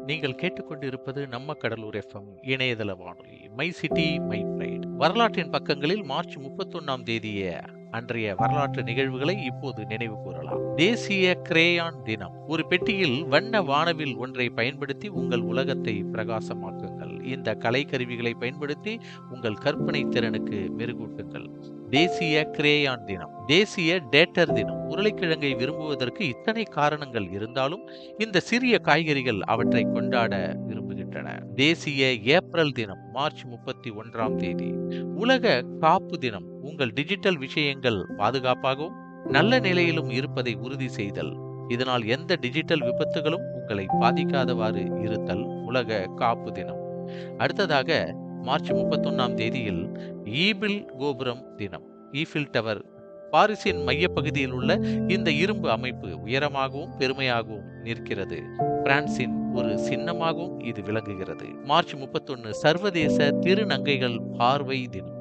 நீங்கள் கேட்டுக்கொண்டிருப்பது நம்ம கடலூர் எஃப்எம் இணையதள வானொலி மை சிட்டி மை பிரைட். வரலாற்றின் பக்கங்களில் மார்ச் 31ஆம் தேதிய அன்றைய வரலாற்று நிகழ்வுகளை இப்போது நினைவு கூறலாம். தேசிய கிரேயான் தினம். ஒரு பெட்டியில் வண்ண வானவில் ஒன்றை பயன்படுத்தி உங்கள் உலகத்தை பிரகாசமாக்குங்கள். இந்த கலைக்கருவிகளை பயன்படுத்தி உங்கள் கற்பனை திறனுக்கு மெருகூட்டுங்கள். தேசிய கிரேயான் தினம். தேசிய டேட்டர் தினம். உருளைக்கிழங்கை விரும்புவதற்கு இத்தனை காரணங்கள் இருந்தாலும் இந்த சிறிய காய்கறிகள் அவற்றை கொண்டாட விரும்புகின்றன. தேசிய ஏப்ரல் தினம் மார்ச் 31ஆம் தேதி. உலக காப்பு தினம். உங்கள் டிஜிட்டல் விஷயங்கள் பாதுகாப்பாகவும் நல்ல நிலையிலும் இருப்பதை உறுதி செய்தல். இதனால் எந்த டிஜிட்டல் விபத்துகளும் உங்களை பாதிக்காதவாறு இருத்தல் உலக காப்பு தினம். அடுத்ததாக மார்ச் 31ஆம் தேதியில் ஈபில் கோபுரம் தினம். Eiffel tower. பாரிஸின் மையப்பகுதியில் உள்ள இந்த இரும்பு அமைப்பு உயரமாகவும் பெருமையாகவும் நிற்கிறது. பிரான்சின் ஒரு சின்னமாகவும் இது விளங்குகிறது. மார்ச் 31 சர்வதேச திருநங்கைகள் பார்வை தினம்.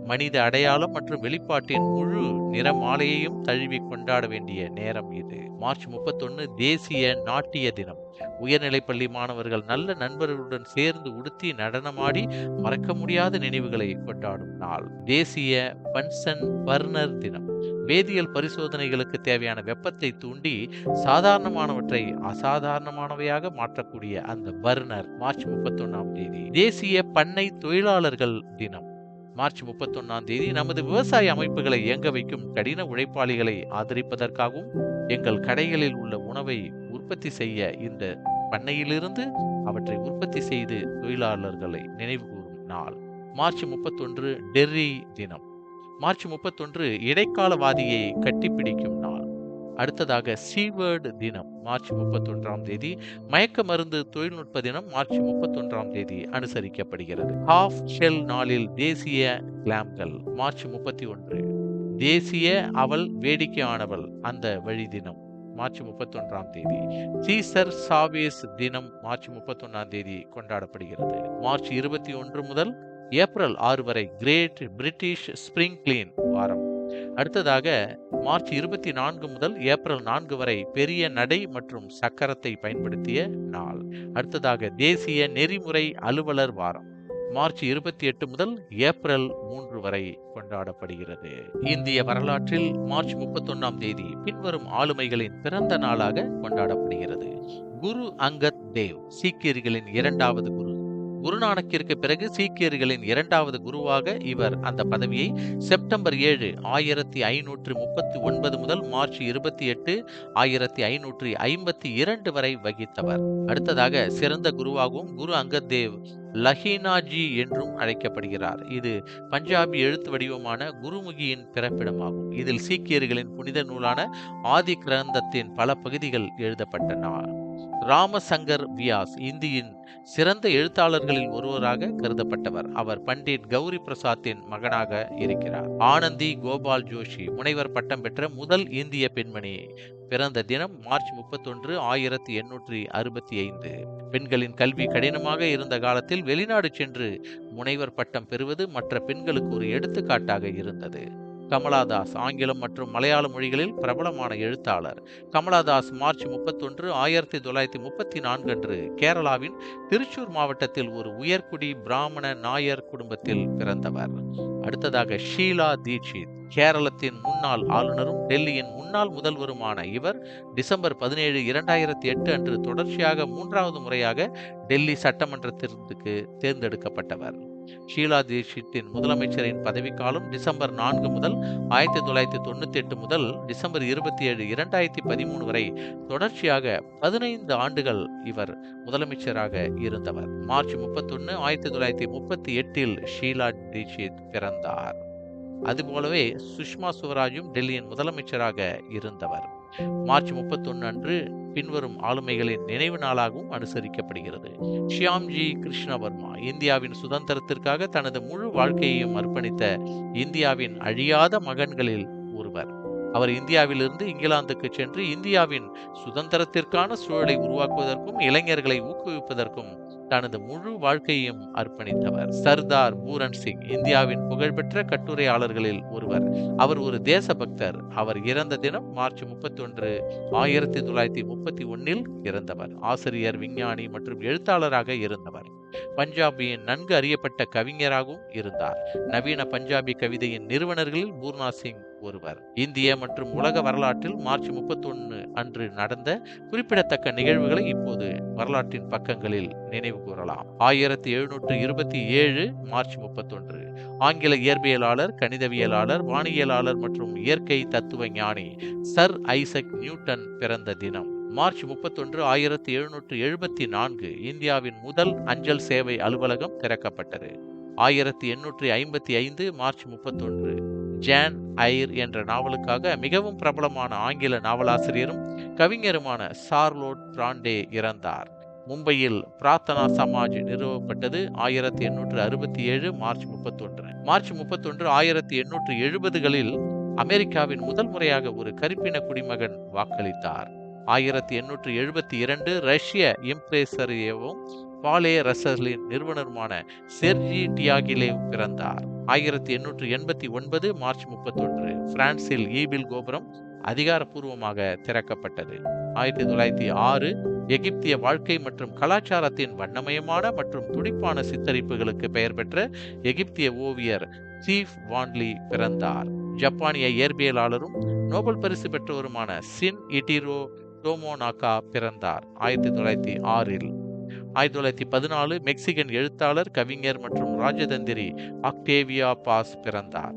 மனித அடையாளம் மற்றும் வெளிப்பாட்டின் முழு நிறமாலையையும் தழுவி கொண்டாட வேண்டிய நேரம் இது. மார்ச் 31 தேசிய நாட்டிய தினம். உயர்நிலைப்பள்ளி மாணவர்கள் நல்ல நண்பர்களுடன் சேர்ந்து உடுத்தி நடனமாடி மறக்க முடியாத நினைவுகளை கொண்டாடும் நாள். தேசிய பன்சன் பர்னர் தினம். வேதியியல் பரிசோதனைகளுக்கு தேவையான வெப்பத்தை தூண்டி சாதாரணமானவற்றை அசாதாரணமானவையாக மாற்றக்கூடிய அந்த பர்னர் மார்ச் 31ஆம் தேதி. தேசிய பண்ணை தொழிலாளர்கள் தினம் மார்ச் 31ஆம் தேதி. நமது விவசாய அமைப்புகளை இயங்க வைக்கும் கடின உழைப்பாளிகளை ஆதரிப்பதற்காகவும் எங்கள் கடைகளில் உள்ள உணவை உற்பத்தி செய்ய இந்த பண்ணையிலிருந்து அவற்றை உற்பத்தி செய்து தொழிலாளர்களை நினைவு கூறும் நாள். மார்ச் 31 டெர்ரி தினம். மார்ச் 31 இடைக்காலவாதியை கட்டிப்பிடிக்கும் நாள். அடுத்ததாக சீவர்டு தினம் மார்ச் 31ஆம் தேதி. மயக்க மருந்து தொழில்நுட்ப தினம் மார்ச் 31ஆம் தேதி அனுசரிக்கப்படுகிறது. ஹாஃப் ஷெல் நாளில் தேசிய கிளாம்கள் மார்ச் 31. தேசிய அவள் வேடிக்கையானவள் அந்த வழி தினம் மார்ச் 31ஆம் தேதி. சீசர் சாவேஸ் தினம் மார்ச் 31ஆம் தேதி கொண்டாடப்படுகிறது. மார்ச் 21 முதல் ஏப்ரல் 6 வரை கிரேட் பிரிட்டிஷ் ஸ்பிரிங் கிளீன் வாரம். அடுத்ததாக மார்ச் 24 முதல் ஏப்ரல் 4 வரை பெரிய நடை மற்றும் சக்கரத்தை பயன்படுத்திய நாள். அடுத்ததாக தேசிய நெறிமுறை அலுவலர் வாரம் மார்ச் 28 முதல் ஏப்ரல் 3 வரை கொண்டாடப்படுகிறது. இந்திய வரலாற்றில் மார்ச் 31ஆம் தேதி பின்வரும் ஆளுமைகளின் பிறந்த நாளாக கொண்டாடப்படுகிறது. குரு அங்கத் தேவ் சீக்கியர்களின் இரண்டாவது குரு. குருநானக்கிற்கு பிறகு சீக்கியர்களின் இரண்டாவது குருவாக இவர் அந்த பதவியை செப்டம்பர் 7 1539 முதல் மார்ச் 28 1552 வரை வகித்தவர். அடுத்ததாக சிறந்த குருவாகவும் குரு அங்கத் தேவ் லஹினாஜி என்றும் அழைக்கப்படுகிறார். இது பஞ்சாபி எழுத்து வடிவமான குருமுகியின் பிறப்பிடமாகும். இதில் சீக்கியர்களின் புனித நூலான ஆதி கிரந்தத்தின் பல பகுதிகள் எழுதப்பட்ட நாள். ராமசங்கர் வியாஸ் இந்தியின் சிறந்த எழுத்தாளர்களில் ஒருவராக கருதப்பட்டவர். அவர் பண்டிட் கௌரி பிரசாத்தின் மகனாக இருக்கிறார். ஆனந்தி கோபால் ஜோஷி முனைவர் பட்டம் பெற்ற முதல் இந்திய பெண்மணி. பிறந்த தினம் மார்ச் 31 1865. பெண்களின் கல்வி கடினமாக இருந்த காலத்தில் வெளிநாடு சென்று முனைவர் பட்டம் பெறுவது மற்ற பெண்களுக்கு ஒரு எடுத்துக்காட்டாக இருந்தது. கமலாதாஸ் ஆங்கிலம் மற்றும் மலையாள மொழிகளில் பிரபலமான எழுத்தாளர். கமலாதாஸ் மார்ச் 31 1934 அன்று கேரளாவின் திருச்சூர் மாவட்டத்தில் ஒரு உயர்குடி பிராமண நாயர் குடும்பத்தில் பிறந்தவர். அடுத்ததாக ஷீலா தீட்சித் கேரளத்தின் முன்னாள் ஆளுநரும் டெல்லியின் முன்னாள் முதல்வருமான இவர் டிசம்பர் 17 2008 அன்று தொடர்ச்சியாக 3வது முறையாக டெல்லி சட்டமன்றத்திற்கு தேர்ந்தெடுக்கப்பட்டவர். ஷீலா தீட்சித்தின் முதலமைச்சரின் பதவிக்காலம் டிசம்பர் 4 முதல் 1998 முதல் டிசம்பர் 27 2013 வரை தொடர்ச்சியாக 15 ஆண்டுகள் இவர் முதலமைச்சராக இருந்தவர். மார்ச் 31 1938 ஷீலா தீட்சித் பிறந்தார். அதுபோலவே சுஷ்மா சுவராஜும் டெல்லியின் முதலமைச்சராக இருந்தவர். மார்ச் 31 அன்று பின்வரும் ஆளுமைகளின் நினைவு நாளாகவும் அனுசரிக்கப்படுகிறது. ஷியாம்ஜி கிருஷ்ணவர்மா இந்தியாவின் சுதந்திரத்திற்காக தனது முழு வாழ்க்கையையும் அர்ப்பணித்த இந்தியாவின் அழியாத மகன்களில் ஒருவர். அவர் இந்தியாவிலிருந்து இங்கிலாந்துக்கு சென்று இந்தியாவின் சுதந்திரத்திற்கான சூழலை உருவாக்குவதற்கும் இளைஞர்களை ஊக்குவிப்பதற்கும் தனது முழு வாழ்க்கையையும் அர்ப்பணித்தவர். சர்தார் பூரன் சிங் இந்தியாவின் புகழ்பெற்ற கட்டுரையாளர்களில் ஒருவர். அவர் ஒரு தேசபக்தர். அவர் இறந்த தினம் மார்ச் 31, 1931 இறந்தவர். ஆசிரியர், விஞ்ஞானி மற்றும் எழுத்தாளராக இருந்தவர். பஞ்சாபியின் நன்கு அறியப்பட்ட கவிஞராகவும் இருந்தார். நவீன பஞ்சாபி கவிதையின் நிறுவனர்களில் பூர்னா சிங் ஒருவர். இந்திய மற்றும் உலக வரலாற்றில் மார்ச் 31 அன்று நடந்த குறிப்பிடத்தக்க நிகழ்வுகளை இப்போது வரலாற்றின் பக்கங்களில் நினைவு கூறலாம். 1727 மார்ச் 31 ஆங்கில இயற்பியலாளர், கணிதவியலாளர், வானியலாளர் மற்றும் இயற்கை தத்துவ ஞானி சர் ஐசக் நியூட்டன் பிறந்த தினம். மார்ச் 31, 1774 இந்தியாவின் முதல் அஞ்சல் சேவை அலுவலகம் திறக்கப்பட்டது. 1855 மார்ச் 31 ஜான் ஐர் என்ற நாவலுக்காக மிகவும் பிரபலமான ஆங்கில நாவலாசிரியரும் கவிஞருமான சார்லோட் பிராண்டே இறந்தார். மும்பையில் பிரார்த்தனா சமாஜ் நிறுவப்பட்டது 1867 மார்ச் 31. மார்ச் 31, 1870களில் அமெரிக்காவின் முதல் முறையாக ஒரு கருப்பின குடிமகன் வாக்களித்தார். 1872 ரஷ்ய இம்ப்ரெசரியவும் பாலே ரசலின் நிறுவனருமான செர்ஜி டியாகிலேவ் பிறந்தார். 1889 மார்ச் 31 பிரான்சில் ஈபில் கோபுரம் அதிகாரப்பூர்வமாக திறக்கப்பட்டது. 1906 எகிப்திய வாழ்க்கை மற்றும் கலாச்சாரத்தின் வண்ணமயமான மற்றும் துடிப்பான சித்தரிப்புகளுக்கு பெயர் பெற்ற எகிப்திய ஓவியர் சீஃப் வான்லி பிறந்தார். ஜப்பானிய இயற்பியலாளரும் நோபல் பரிசு பெற்றவருமான சின் இட்டிரோ டோமோனாகா பிறந்தார் 1906. 1914 மெக்சிகன் எழுத்தாளர், கவிஞர் மற்றும் ராஜதந்திரி ஆக்டேவியா பாஸ் பிறந்தார்.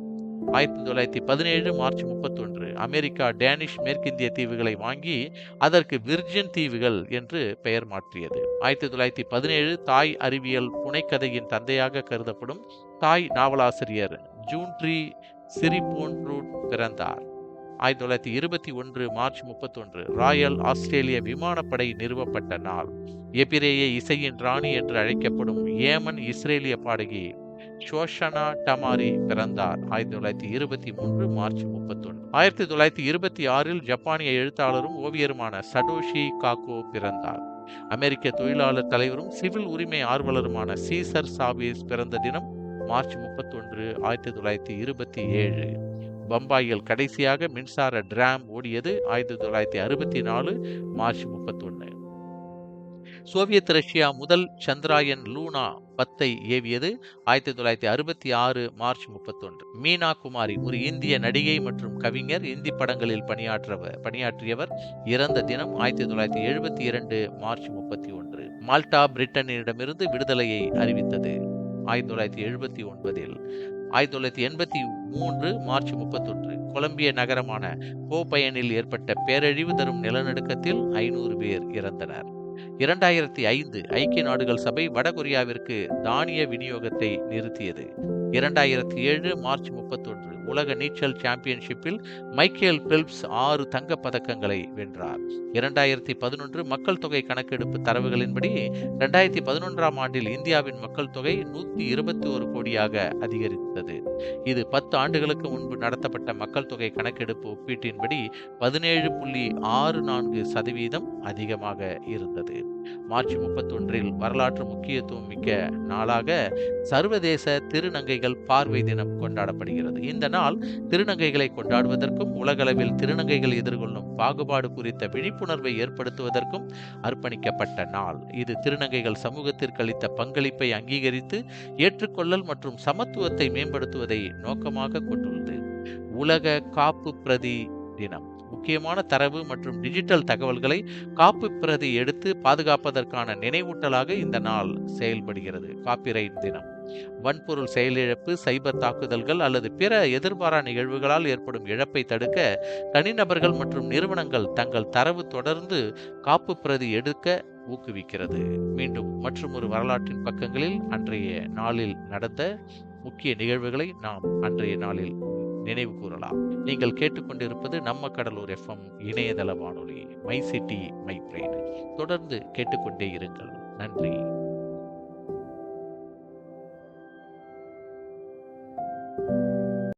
1917 மார்ச் 31 அமெரிக்கா டேனிஷ் மேற்கிந்திய தீவுகளை வாங்கி அதற்கு விர்ஜின் தீவுகள் என்று பெயர் மாற்றியது. 1917 தாய் அறிவியல் புனைக்கதையின் தந்தையாக கருதப்படும் தாய் நாவலாசிரியர் ஜூன்ட்ரி சிரிபோன்ரூட் பிறந்தார். 1921 மார்ச் 31 ராயல் ஆஸ்திரேலிய விமானப்படை நிறுவப்பட்ட நாள். எபிரேய இசையின் ராணி என்று அழைக்கப்படும் ஏமன் இஸ்ரேலிய பாடகி ஷோஷனா டமாரி பிறந்தார் 1923 மார்ச் 31. 1926 ஜப்பானிய எழுத்தாளரும் ஓவியருமான சடோஷி காக்கோ பிறந்தார். அமெரிக்க தொழிலாளர் தலைவரும் சிவில் உரிமை ஆர்வலருமான சீசர் சாவேஸ் பிறந்த தினம் மார்ச் 31, 1927. பம்பாயில் கடைசியாக மின்சார டிராம் ஓடியது 1964 மார்ச் 31. சோவியத் ரஷ்யா முதல் சந்திராயன் லூனா 10 ஏவியது 1966 மார்ச் 31. மீனா குமாரி ஒரு இந்திய நடிகை மற்றும் கவிஞர், இந்தி படங்களில் பணியாற்றியவர். இறந்த தினம் 1972 மார்ச் 31. மால்டா பிரிட்டனிடமிருந்து விடுதலையை அறிவித்தது 1979. 1983 மார்ச் 31 கொலம்பிய நகரமான போபயனில் ஏற்பட்ட பேரழிவு தரும் நிலநடுக்கத்தில் 500 பேர் இறந்தனர். 2005 ஐக்கிய நாடுகள் சபை வடகொரியாவிற்கு தானிய விநியோகத்தை நிறுத்தியது. 2007 மார்ச் 31 உலக நீச்சல் சாம்பியன்ஷிப்பில் மைக்கேல் பெல்ப்ஸ் 6 தங்கப் பதக்கங்களை வென்றார். 2011 மக்கள் தொகை கணக்கெடுப்பு தரவுகளின்படி 2011ஆம் ஆண்டில் இந்தியாவின் மக்கள் தொகை 121 கோடியாக அதிகரித்தது. இது 10 ஆண்டுகளுக்கு முன்பு நடத்தப்பட்ட மக்கள் தொகை கணக்கெடுப்பு ஒப்பீட்டின்படி 17.64% அதிகமாக இருந்தது. மார்ச் 31 வரலாற்று முக்கியத்துவம் மிக்க நாளாக சர்வதேச திருநங்கைகள் பார்வை தினம் கொண்டாடப்படுகிறது. இந்த நாள் திருநங்கைகளை கொண்டாடுவதற்கும் உலகளவில் திருநங்கைகள் எதிர்கொள்ளும் பாகுபாடு குறித்த விழிப்புணர்வை ஏற்படுத்துவதற்கும் அர்ப்பணிக்கப்பட்ட நாள். இது திருநங்கைகள் சமூகத்திற்கு அளித்த பங்களிப்பை அங்கீகரித்து ஏற்றுக்கொள்ளல் மற்றும் சமத்துவத்தை மேம்படுத்துவதை நோக்கமாக கொண்டுள்ளது. உலக காப்பு பிரதி தினம் முக்கியமான தரவு மற்றும் டிஜிட்டல் தகவல்களை காப்பு பிரதி எடுத்து பாதுகாப்பதற்கான நினைவூட்டலாக இந்த நாள் செயல்படுகிறது. காப்பிரைட் தினம் வன்பொருள் செயலிழப்பு, சைபர் தாக்குதல்கள் அல்லது பிற எதிர்பாரா நிகழ்வுகளால் ஏற்படும் இழப்பை தடுக்க தனிநபர்கள் மற்றும் நிறுவனங்கள் தங்கள் தரவு தொடர்ந்து காப்பு பிரதி எடுக்க ஊக்குவிக்கிறது. மீண்டும் மற்றும் ஒரு வரலாற்றின் பக்கங்களில் அன்றைய நாளில் நடந்த முக்கிய நிகழ்வுகளை நாம் அன்றைய நாளில் நினைவு கூறலாம். நீங்கள் கேட்டுக்கொண்டிருப்பது நம்ம கடலூர் FM இணையதள வானொலி மை சிட்டி மை பிரைட். தொடர்ந்து கேட்டுக்கொண்டே இருங்கள். நன்றி.